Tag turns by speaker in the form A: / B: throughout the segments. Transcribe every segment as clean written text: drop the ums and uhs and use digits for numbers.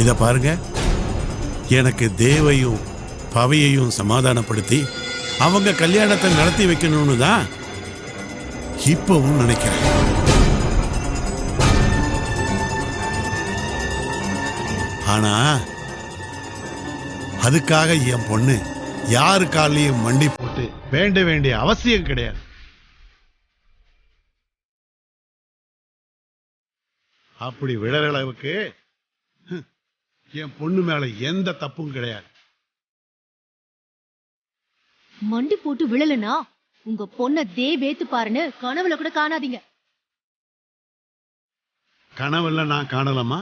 A: இத பாருங்க, எனக்கு தேவையும் பவையையும் சமாதானப்படுத்தி அவங்க கல்யாணத்தை நடத்தி வைக்கணும்னு தான் இப்பவும் நினைக்கிறேன். ஆனா அதுக்காக என் பொண்ணு யாரு காலையும் மண்டி போட்டு வேண்ட வேண்டிய அவசியம் கிடையாது. அப்படி விழற அளவுக்கு என் பொண்ணு மேல எந்த தப்பும் கிடையாது.
B: மண்டி போட்டு விழலனா உங்க பொண்ண வேத்து பாருன்னு கனவுல கூட காணாதீங்க.
A: கனவுல நான் காணலாமா?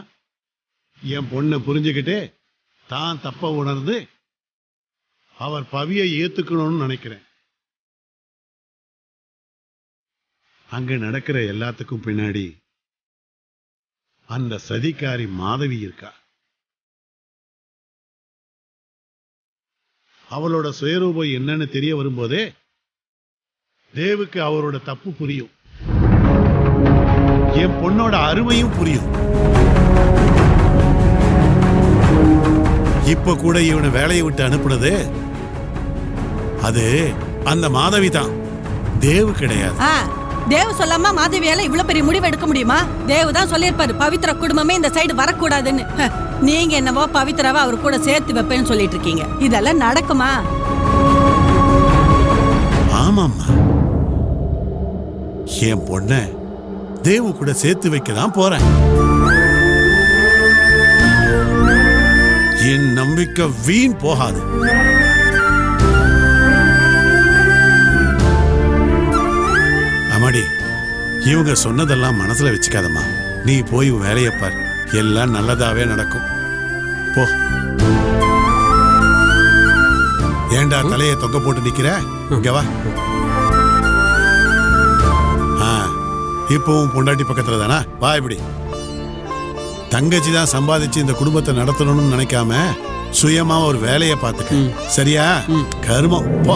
A: என் பொண்ணை புரிஞ்சுக்கிட்டு தான் தப்ப உணர்ந்து அவர் பவியை ஏத்துக்கணும்னு நினைக்கிறேன். அங்க நடக்கிற எல்லாத்துக்கும் பின்னாடி அந்த சதிகாரி மாதவி இருக்கா. அவளோட சுயரூபம் என்னன்னு தெரிய வரும்போதே தேவுக்கு அவரோட தப்பு புரியும், என் பொண்ணோட அருமையும் புரியும். இப்ப கூட இவனை வேலையை விட்டு அனுப்புனது அது அந்த மாதவி தான், தேவு கிடையாது.
C: தேவ சொல்லாம மாதவியால இவ்வளவு பெரிய முடிவு எடுக்க முடியுமா? தேவ தான் சொல்லியிருப்பாரு பவித்ரா குடும்பமே இந்த சைடு வரக்கூடாதுன்னு. நீங்க என்னவோ பவித்ராவை அவர் கூட சேர்த்து வைப்பேன்னு சொல்லிட்டு இருக்கீங்க. இதெல்லாம் நடக்குமா?
A: ஆமாம்மா, என் பொண்ண தேவு கூட சேர்த்து வைக்கதான் போறேன். என் நம்பிக்கை வீண் போகாது. அம்மாடி, இவங்க சொன்னதெல்லாம் மனசுல வச்சுக்காதம்மா. நீ போய் வேலையை பார், எல்லாம் நல்லதாவே நடக்கும். போ. ஏண்டா தலையை தொங்க போட்டு நிக்கிற? இங்க வா. இப்பவும் பொண்டாட்டி பக்கத்துல தானா? வா. இப்படி தங்கச்சி தான் சம்பாதிச்சு இந்த குடும்பத்தை நடத்தணும்னு நினைக்காம சுயமா ஒரு வேலையை பார்த்துக்க. சரியா? கருமம். போ.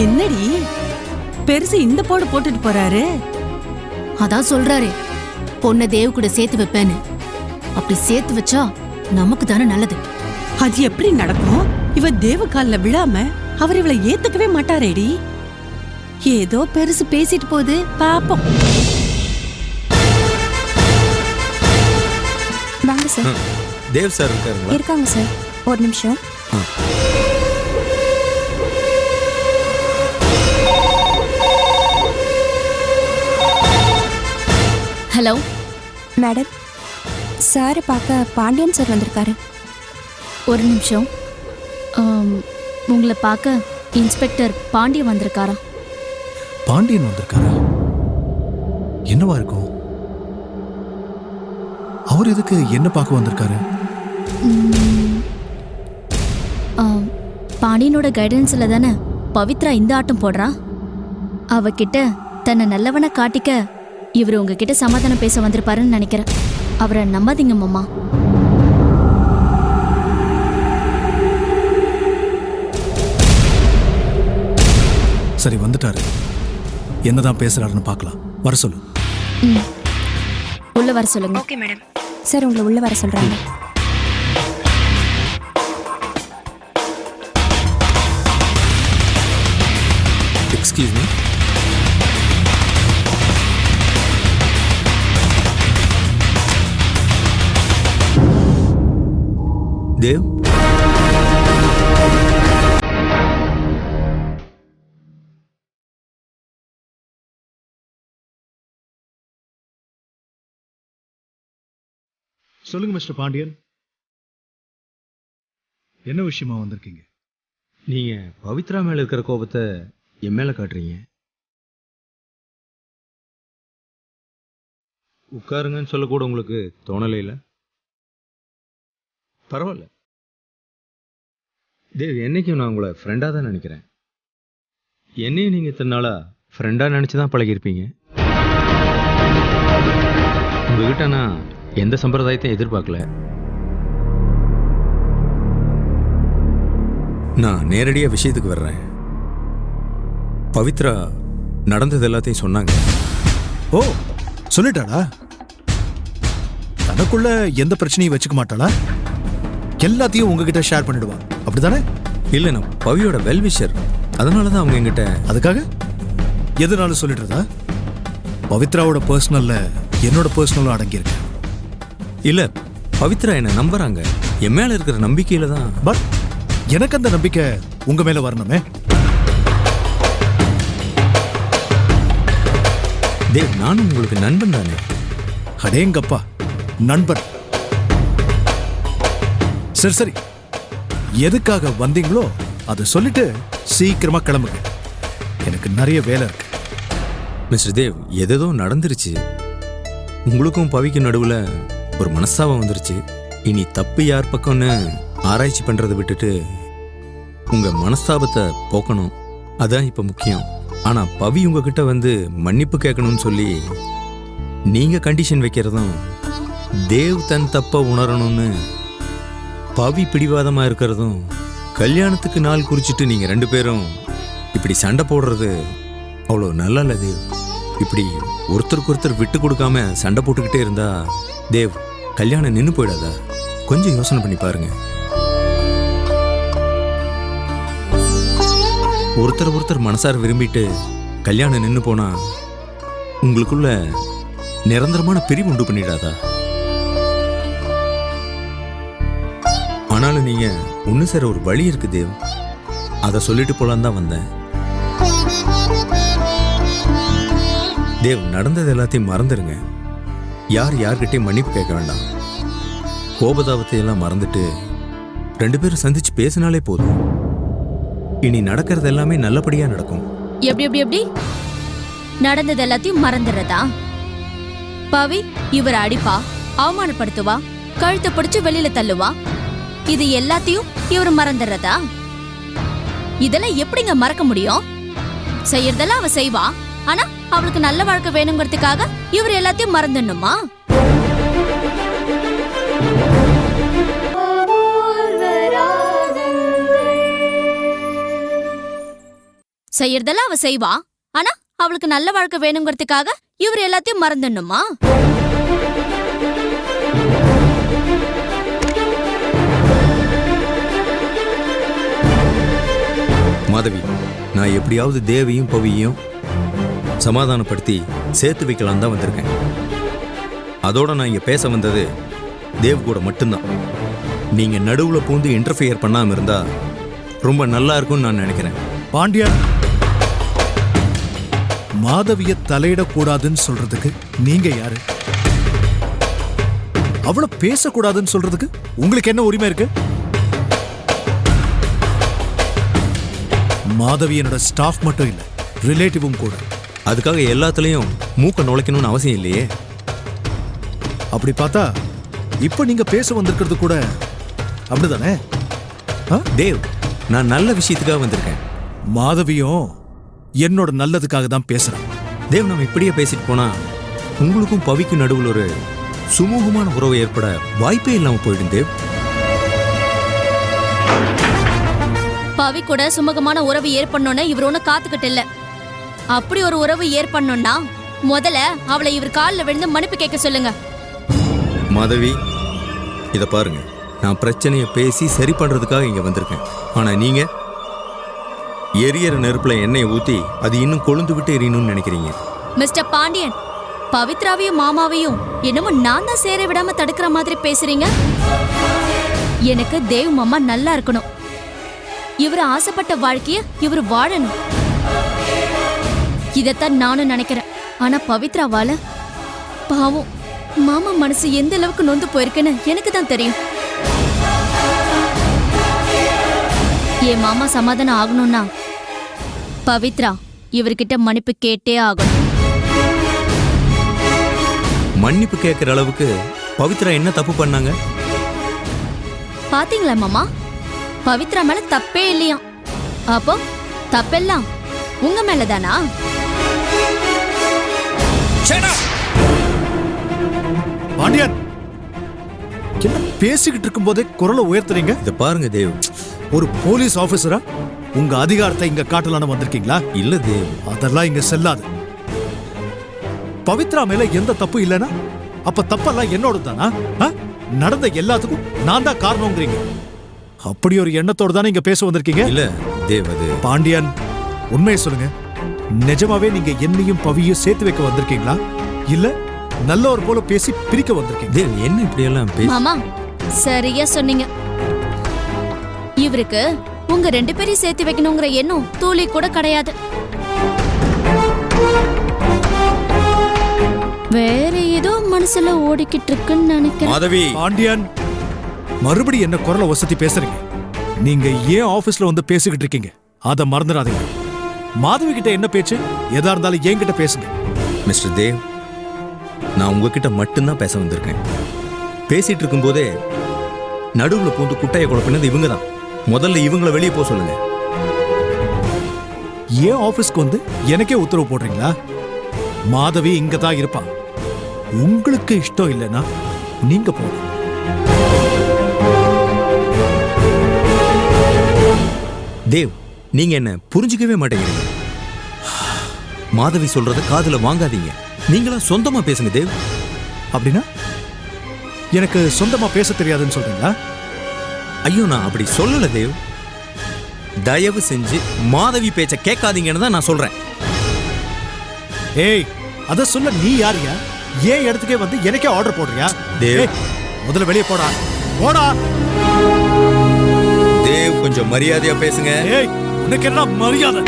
C: என்னடி பெருசு இந்த போடு போட்டுட்டு போறாரு?
B: அதான் சொல்றாரு பொண்ண தேவ கூட சேர்த்து வைப்பேன்னு. அப்படி சேர்த்து வச்சா நமக்கு தானே நல்லது.
C: அது எப்படி நடக்கும்? இவ தேவ கால்ல விழாம அவர் இவளை ஏத்துக்கவே மாட்டாரேடி. ஏதோ பெருசு பேசிட்டு போகுது, பாப்போம்.
D: வாங்க சார்.
E: தேவ் சார் இருக்காருங்களா?
D: இருக்காங்க சார், ஒரு நிமிஷம்.
B: ஹலோ
D: மேடம், சாரை பார்க்க பாண்டியன் சார் வந்திருக்காரு.
B: ஒரு நிமிஷம். உங்களை பார்க்க இன்ஸ்பெக்டர் பாண்டியன் வந்திருக்காரா?
E: பாண்டியன் வந்திருக்காரா? என்னவா இருக்கும்? அவர் எதுக்கு என்ன பார்க்க வந்திருக்காரு?
B: பாண்டியனோட கைடன்ஸ்ல தானே பவித்ரா இந்த ஆட்டம் போடுறா. அவகிட்ட தன்னை நல்லவனை காட்டிக்க இவர் உங்ககிட்ட சமாதானம் பேச வந்திருப்பாருன்னு நினைக்கிறேன். அவரை நம்பாதீங்க மாமா.
E: சரி, வந்துட்டாரு. என்னதான் பேசுறாருன்னு பார்க்கலாம். வர சொல்லு.
B: உள்ள வர சொல்லுங்க.
D: Okay madam. சார், உங்களை உள்ள வர சொல்றாங்க.
E: Excuse me. தேவ்,
F: சொல்லுங்க மிஸ்டர் பாண்டியன், என்ன விஷயமா வந்திருக்கீங்க?
G: நீங்க பவித்ரா மேல இருக்கிற கோபத்தை என் மேல காட்டுறீங்க. உட்காருங்கன்னு சொல்லக்கூட உங்களுக்கு தோணலை இல்லை? பரவாயில்ல தேவ், என்னைக்கும் நான் உங்களை ஃப்ரெண்டாக தான் நினைக்கிறேன். என்னையும் நீங்கள் இத்தனை நாளாக ஃப்ரெண்டாக நினச்சி தான் பழகியிருப்பீங்க. உங்ககிட்ட நான் எந்த சம்பிரதாயத்தையும் எதிர்பார்க்கல.
E: நான் நேரடியாக விஷயத்துக்கு வர்றேன். பவித்ரா
G: நடந்தது எல்லாத்தையும் சொன்னாங்க.
E: ஓ, சொல்லிட்டாளா? தனக்குள்ள எந்த பிரச்சனையும் வச்சுக்க மாட்டாளா? எல்லாத்தையும் உங்ககிட்ட ஷேர் பண்ணிடுவா, அப்படிதானே?
G: இல்லை, நான் பவியோட வெல்விஷர், அதனால தான் அவங்க என்கிட்ட.
E: அதுக்காக எதுனாலும் சொல்லிடுறதா? பவித்ராவோட பர்சனல்ல என்னோட பர்சனலும் அடங்கியிருக்கு.
G: இல்லை, பவித்ரா என்னை நம்புறாங்க. என் மேல இருக்கிற நம்பிக்கையில தான்.
E: பட் எனக்கு அந்த நம்பிக்கை உங்க மேல வரணுமே.
G: தேவ், நானும் உங்களுக்கு நண்பன் தானே.
E: அடேங்கப்பா, நண்பன். சரி சரி, எதுக்காக வந்தீங்களோ அதை சொல்லிட்டு சீக்கிரமா கிளம்புங்க. எனக்கு நிறைய வேலை இருக்கு.
G: மிஸ்டர் தேவ், எதோ நடந்துருச்சு. உங்களுக்கும் பவிக்கும் நடுவில் ஒரு மனஸ்தாபம் வந்துருச்சு. இனி தப்பு யார் பக்கம்னு ஆராய்ச்சி பண்றதை விட்டுட்டு உங்க மனஸ்தாபத்தை போக்கணும், அதான் இப்ப முக்கியம். ஆனா பவி உங்ககிட்ட வந்து மன்னிப்பு கேட்கணும்னு சொல்லி நீங்க கண்டிஷன் வைக்கிறதும், தேவ் தன் தப்ப உணரணும்னு பவி பிடிவாதமா இருக்கிறதும், கல்யாணத்துக்கு நாள் குறிச்சிட்டு நீங்க 2 பேரும் இப்படி சண்டை போடுறது அவ்வளோ நல்லா இல்லை தேவ். இப்படி ஒருத்தருக்கு ஒருத்தர் விட்டு கொடுக்காம சண்டை போட்டுக்கிட்டே இருந்தா தேவ், கல்யாணம் நின்று போயிடாதா? கொஞ்சம் யோசனை பண்ணி பாருங்க. ஒருத்தர் மனசார விரும்பிட்டு கல்யாணம் நின்று போனா உங்களுக்குள்ள நிரந்தரமான பிரிவு உண்டு பண்ணிடாதா? ஆனாலும் நீங்க ஒன்று சேர ஒரு வழி இருக்கு தேவ், அதை சொல்லிட்டு போலான்னு தான் வந்தேன். தேவ், நடந்தது எல்லாத்தையும் மறந்துடுங்க. யார்கிட்டையும் மன்னிப்பு கேட்க வேண்டாம். கோபதாபத்தை எல்லாம் மறந்துட்டு 2 பேரும் சந்திச்சு பேசினாலே போதும். இனி நடக்கிறது எல்லாமே நல்லபடியா நடக்கும்.
B: எப்படி நடந்தது எல்லாத்தையும் மறந்துடுறதா? பவி இவரை அடிப்பா, அவமானப்படுத்துவா, கழுத்தை பிடிச்சு வெளியில தள்ளுவா, இது எல்லாத்தையும் இவர் மறந்துடுறதா? இதெல்லாம் எப்படிங்க மறக்க முடியும்? செய்யறதெல்லாம் அவ செய்வா, ஆனா அவளுக்கு நல்ல வாழ்க்கை வேணுங்கிறதுக்காக இவர் எல்லாத்தையும் மறந்துடணுமா? செய்யறதெல்லாம் அவ செய்வா, ஆனா அவளுக்கு நல்ல வாழ்க்கை வேணுங்கிறதுக்காக இவர் எல்லாத்தையும் மறந்துடணுமா?
G: மாதவி, நான் எப்படியாவது தேவியும் பவியையும் சமாதானப்படுத்தி சேர்த்து வைக்கலாம் தான் வந்திருக்கேன். அதோட நான் இங்க பேச வந்தது தேவ் கூட மட்டும்தான். நீங்க நடுவுல பூந்து இன்டர்ஃபியர் பண்ணாம இருந்தா ரொம்ப நல்லா இருக்கும்னு நான் நினைக்கிறேன்.
E: பாண்டியன், மாதவிய தலையிடக்கூடாதுன்னு சொல்றதுக்கு நீங்க யாரு? அவளை பேசக்கூடாதுன்னு சொல்றதுக்கு உங்களுக்கு என்ன உரிமை இருக்கு? மாதவி என்னோட ஸ்டாஃப் மட்டும் இல்ல, ரிலேட்டிவும் கூட.
G: அதுக்காக எல்லாத்துலயும் மூக்க நுழைக்கணும்னு அவசியம் இல்லையே.
E: அப்படி பார்த்தா இப்ப நீங்க பேச வந்திருக்கிறது கூட அப்படிதானே?
G: தேவ், நான் நல்ல விஷயத்துக்காக வந்திருக்கேன்.
E: மாதவியும் என்னோட நல்லதுக்காக தான் பேசுறேன்.
G: தேவ், நம்ம இப்படியே பேசிட்டு போனா உங்களுக்கும் பவிக்கும் நடுவில் ஒரு சுமூகமான உறவு ஏற்பட வாய்ப்பே இல்லாம போயிடும் தேவ்.
B: பவி கூட சுமூகமான உறவு ஏற்படணும்னு இவர் ஒண்ணு காத்துக்கிட்டு இல்ல. அப்படி ஒரு உறவு ஏற்படணும்னா முதல்ல அவளை இவர் காலில் விழுந்து மன்னிப்பு கேட்க சொல்லுங்க.
G: மாதவி, இத பாருங்க, நான் பிரச்சனையை பேசி சரி பண்றதுக்காக இங்க வந்திருக்கேன். ஆனா நீங்க எரியற நெருப்புல எண்ணெயை ஊத்தி அது இன்னும் கொழுந்து விட்டு எரியணும்னு நினைக்கிறீங்க.
B: மிஸ்டர் பாண்டியன், பவித்ராவையும் மாமாவையும் என்னமோ நான் தான் சேர விடாம தடுக்கிற மாதிரி பேசுறீங்க. எனக்கு தேவ் மாமா நல்லா இருக்கணும், இவர் ஆசைப்பட்ட வாழ்க்கைய இவர் வாழணும், இதத்தான் நானும் நினைக்கிறேன். ஆனா பவித்ராவால பாவம் மாமா மனசு எந்த அளவுக்கு நொந்து போயிருக்குன்னு எனக்கு தான் தெரியும். என் மாமா சமாதானம் ஆகணும்னா பவித்ரா இவர்கிட்ட மன்னிப்பு கேட்டே ஆகணும்.
G: மன்னிப்பு கேட்கிற அளவுக்கு பவித்ரா என்ன தப்பு பண்ணாங்க?
B: பாத்தீங்களா மாமா, பவித்ரா மேல தப்பே இல்லையா? அப்போ தப்பெல்லாம் உங்க மேலதானா?
E: பாண்டியன், என்ன பேசிக்கிட்டு இருக்கும் போதே குரலை உயர்த்துறீங்க?
G: இத பாருங்க தேவ்,
E: ஒரு போலீஸ் ஆபீசரா உங்க அதிகாரத்தை இங்க காட்டலான்னு வந்திருக்கீங்களா?
G: இல்ல தேவ்.
E: அதெல்லாம் இங்க செல்லாது. பவித்ரா மேல எந்த தப்பு இல்லைன்னா அப்ப தப்பெல்லாம் என்னோட தானா? நடந்த எல்லாத்துக்கும் நான் தான் காரணம்ங்கிறீங்க. அப்படி ஒரு எண்ணத்தோடு தானே இங்க பேச வந்திருக்கீங்க?
G: இல்ல தேவ், அது
E: பாண்டியன், உண்மையை சொல்லுங்க. நிஜமாவே நீங்க என்னையும் பவியும் சேர்த்து வைக்க வந்திருக்கீங்களா, இல்ல நல்லவர் போல பேசி பிரிக்க வந்திருக்கீங்க?
G: தேவ், என்ன இப்படி எல்லாம் பேச?
B: மாமா சரியா சொன்னீங்க. இவருக்கு உங்க 2 பேரையும் சேர்த்து வைக்கணுங்கிற எண்ணம் தூளி கூட கிடையாது. வேற ஏதோ மனசுல ஓடிக்கிட்டு இருக்குன்னு நினைக்கிறேன்.
G: மாதவி.
E: பாண்டியன், மறுபடி என்ன குரலை வசதி பேசுறீங்க? நீங்க ஏன் ஆபீஸ்ல வந்து பேசிக்கிட்டு இருக்கீங்க அத மறந்துடாதீங்க. மாதவி கிட்ட என்ன பேச்சு? எதா இருந்தாலும் என்கிட்ட பேசுங்க.
G: மிஸ்டர் தேவ், நான் உங்ககிட்ட மட்டும்தான் பேச வந்திருக்கேன். பேசிட்டு இருக்கும் போதே நடுவுல பூந்து குட்டையை குழப்பினது இவங்க தான். முதல்ல இவங்கள வெளியே போக சொல்லுங்க.
E: ஏன் ஆபீஸ்க்கு வந்து எனக்கே உத்தரவு போடுறீங்களா? மாதவி இங்க தான் இருப்பா. உங்களுக்கு இஷ்டம் இல்லைன்னா நீங்க போங்க.
G: தேவ், நீங்க என்ன புரிஞ்சுக்கவே மாட்டேங்கிறீங்க. மாதவி சொல்றத காதுல வாங்காதீங்க. நீங்களா சொந்தமா பேசுங்க தேவ்.
E: அப்படின்னா எனக்கு சொந்தமா பேச தெரியாதுன்னு சொல்றீங்களா?
G: ஐயோ, நான் அப்படி சொல்லல தேவ். தயவு செஞ்சு மாதவி பேச்ச கேட்காதீங்கன்னு தான் நான் சொல்றேன்.
E: ஏய், அத சொல்ல நீ யாரியா? ஏன் இடத்துக்கே வந்து எனக்கே ஆர்டர் போடுறியா?
G: தேவ்.
E: ஏய், முதல்ல வெளியே போடா. போடா.
G: தேவ், கொஞ்சம் மரியாதையா பேசுங்க.
E: ஏய், உனக்கு என்ன மரியாதை?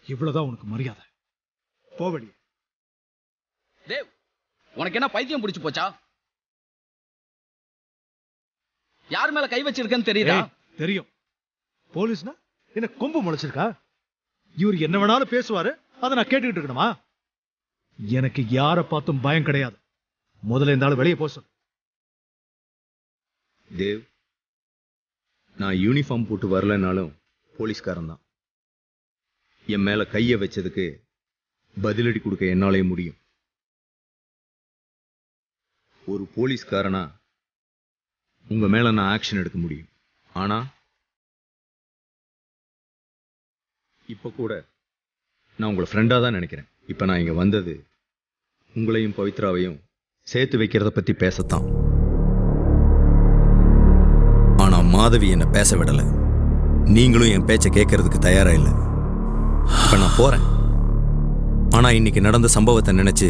E: இவ்வளவுதான் உனக்கு மரியாதை. போவடி.
H: தேவ், உனக்கு என்ன பைத்தியம் பிடிச்சு போச்சா? யார் மேல கை வச்சிருக்கேன்னு தெரியுதா?
E: தெரியும். போலீஸ்னா என்ன கொம்பு முளைச்சிருக்கா? இவர் என்ன வேணாலும் பேசுவாரு, அதை நான் கேட்டுக்கிட்டு இருக்கணுமா? எனக்கு யாரை பார்த்தும் பயம் கிடையாது. முதல்ல இந்த ஆளு வெளியே போக சொல்லு.
G: தேவ், நான் யூனிஃபார்ம் போட்டு வரலனாலும் போலீஸ்காரன் தான். என் மேல கைய வச்சதுக்கு பதிலடி கொடுக்க என்னாலே முடியும். ஒரு போலீஸ்காரனா உங்க மேல நான் ஆக்ஷன் எடுக்க முடியும். ஆனா இப்ப கூட நான் உங்களை ஃப்ரெண்டா தான் நினைக்கிறேன். இப்ப நான் இங்க வந்தது உங்களையும் பவித்ராவையும் சேர்த்து வைக்கிறத பத்தி பேசத்தான். ஆனா மாதவி என்ன பேச விடல. நீங்களும் என் பேச்ச கேட்கறதுக்கு தயாரா இல்லை. இப்ப நான் போறேன். ஆனா இன்னைக்கு நடந்த சம்பவத்தை நினைச்சு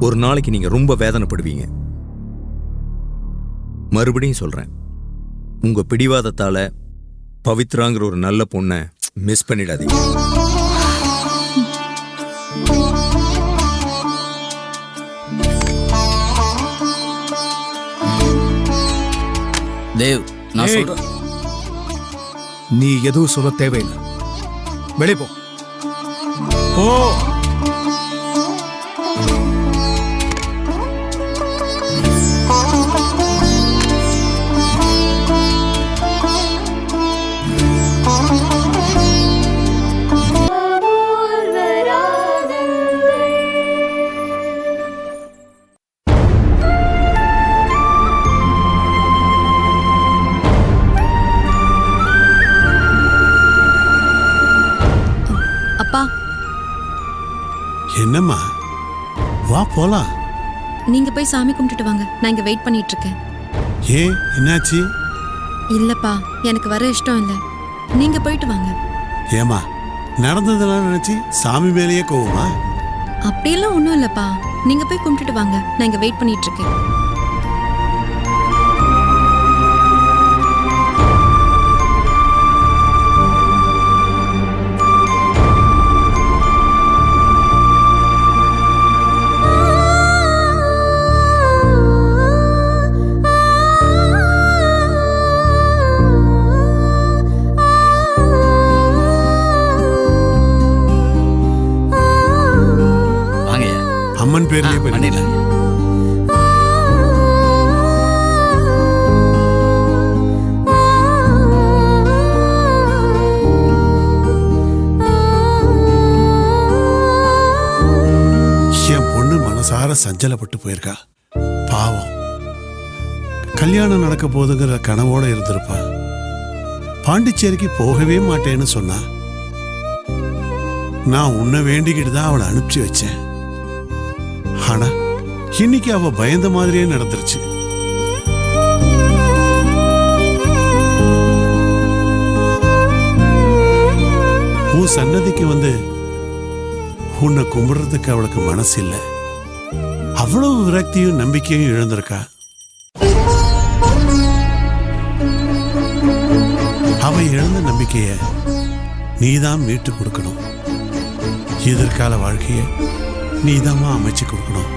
G: ஒரு நாளைக்கு நீங்க ரொம்ப வேதனைப்படுவீங்க. மறுபடியும் சொல்றேன், உங்க பிடிவாதத்தால பவித்ராங்கிற ஒரு நல்ல பொண்ணை மிஸ் பண்ணிடாதீங்க.
H: தேவ், நான் சொல்றேன்.
E: நீ எதுவும் சொல்ல தேவையில்லை. வெளியே போ. போ.
A: என்னம்மா, வா போலாம்.
D: நீங்க போய் சாமி கும்பிட்டுட்டு வாங்க, நான் இங்க வெயிட் பண்ணிட்டு இருக்கேன்.
A: ஏன், என்னாச்சு?
D: இல்லப்பா, எனக்கு வர இஷ்டம் இல்லை. நீங்க போயிட்டு வாங்க.
A: ஏமா, நடந்ததெல்லாம் நினைச்சு சாமி மேலேயே கோவமா?
D: அப்படியெல்லாம் ஒன்றும் இல்லப்பா, நீங்க போய் கும்பிட்டுட்டு வாங்க, நான் இங்க வெயிட் பண்ணிட்டு இருக்கேன்.
A: மனசார சஞ்சலப்பட்டு போயிருக்கா. பாவம், கல்யாணம் நடக்க போதுங்கிற கனவோட இருந்திருப்பா. பாண்டிச்சேரிக்கு போகவே மாட்டேன்னு சொன்னா. நான் உன்னை வேண்டிக்கிட்டு தான் அவளை அனுப்பிச்சு வச்சேன். ஆனா இன்னைக்கு அவ பயந்த மாதிரியே நடந்துருச்சு. உன் சன்னதிக்கு வந்து உன்னை கும்பிடுறதுக்கு அவளுக்கு மனசு இல்லை. அவ்வளவு விரக்தியும் நம்பிக்கையும் இழந்திருக்கா. அவ இழந்த நம்பிக்கைய நீதான் மீட்டு கொடுக்கணும். எதிர்கால வாழ்க்கைய நீதாம்மா அமைச்சு கொடுக்கணும்.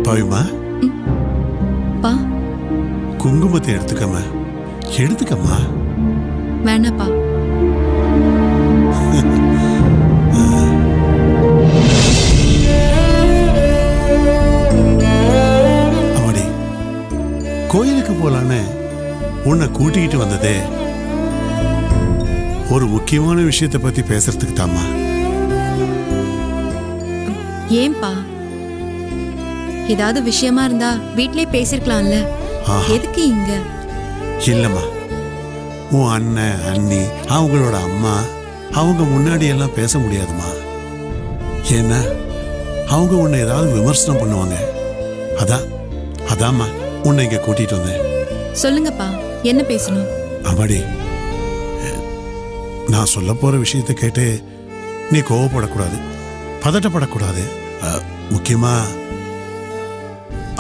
A: பவிமா,
I: பா
A: குங்குமத்தை எடுத்துக்கம்மா.
I: வேணாப்பா.
A: அம்மாடி, கோயிலுக்கு போலான்னு உன்னை கூட்டிக்கிட்டு வந்ததே ஒரு முக்கியமான விஷயத்தை பத்தி பேசுறதுக்கு தாம்மா.
I: ஏன்பா? ஏதாவது விஷயமா இருந்தா வீட்லயே பேசிருக்கலாம்ல. எதுக்கு இங்க?
A: இல்லம்மா, உன் அண்ணன் அண்ணி அவங்களோட அம்மா அவங்க முன்னாடி எல்லாம் பேச முடியாதுமா. ஏன்னா அவங்க உன்னை ஏதாவது விமர்சனம் பண்ணுவாங்க. அதாம்மா உன்னை இங்க கூட்டிட்டு வந்தேன்.
I: சொல்லுங்கப்பா, என்ன பேசணும்?
A: அம்மாடி, நான் சொல்ல போற விஷயத்தை கேட்டு நீ கோவப்படக்கூடாது, பதட்டப்படக்கூடாது. முக்கியமா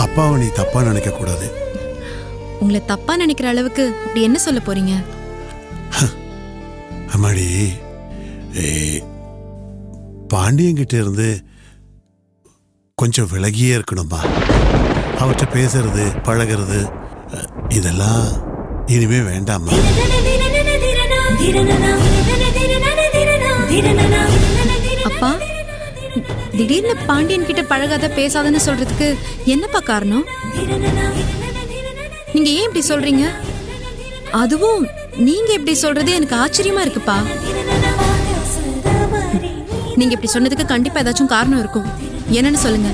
A: அப்பாவை நீ தப்பா நினைக்க கூடாது.
I: உங்களை தப்பா நினைக்கிற அளவுக்கு அப்படி என்ன சொல்ல போறீங்க?
A: அம்மாடி, பாண்டியங்கிட்ட இருந்து கொஞ்சம் விலகியே இருக்கணுமா. அவற்றை பேசுறது பழகிறது இதெல்லாம் இனிமே வேண்டாமா.
I: அப்பா, திடீர்னு பாண்டியன் கிட்ட பழகாத பேசாதன்னு சொல்றதுக்கு என்னப்பா காரணம்? நீங்க ஏன் இப்படி சொல்றீங்க? அதுவும் நீங்க இப்படி சொல்றது எனக்கு ஆச்சரியமா இருக்குப்பா. நீங்க இப்படி சொன்னதுக்கு கண்டிப்பா ஏதாச்சும் காரணம் இருக்கும். என்னன்னு சொல்லுங்க.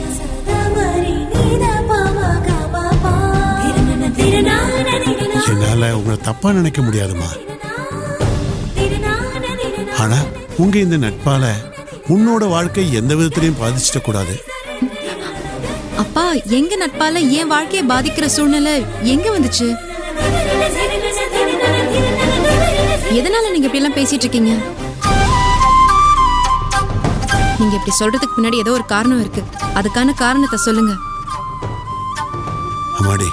A: என்னால உங்களை தப்பா நினைக்க முடியாதுமா. ஆனா உங்க இந்த நட்பால உன்னோட வாழ்க்கை எந்த விதத்திலையும் பாதிச்சிட கூடாது.
I: அப்பா, எங்க நட்பால என் வாழ்க்கையை பாதிக்கிற சூழ்நிலை எங்க வந்துச்சு? எதனால நீங்க இப்படி எல்லாம் பேசிட்டு இருக்கீங்க? நீங்க இப்படி சொல்றதுக்கு பின்னாடி ஏதோ ஒரு காரணம் இருக்கு. அதுக்கான காரணத்தை சொல்லுங்க.
A: அம்மாடி,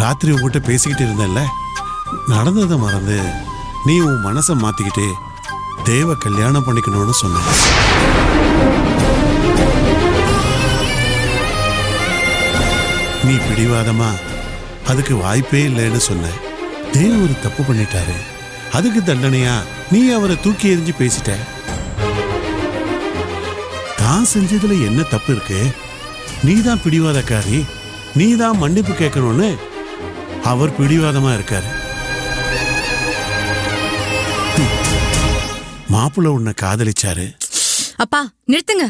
A: ராத்திரி உங்ககிட்ட பேசிக்கிட்டு இருந்தேன்ல, நடந்ததை மறந்து நீ உன் மனசை மாத்திக்கிட்டு தேவ கல்யாணம் பண்ணிக்கணும்னு சொன்ன. நீ பிடிவாதமா அதுக்கு வாய்ப்பே இல்லைன்னு சொன்ன. தேவ ஒரு தப்பு பண்ணிட்டாரு, அதுக்கு தண்டனையா நீ அவரை தூக்கி எறிஞ்சு பேசிட்ட. தான் செஞ்சதுல என்ன தப்பு இருக்கு? நீதான் பிடிவாதக்காரி, நீதான் மன்னிப்பு கேட்கணும்னு அவர் பிடிவாதமா இருக்காரு. மாப்பிள்ள உன்னை காதலிச்சாரு.
I: அப்பா, நிறுத்துங்க.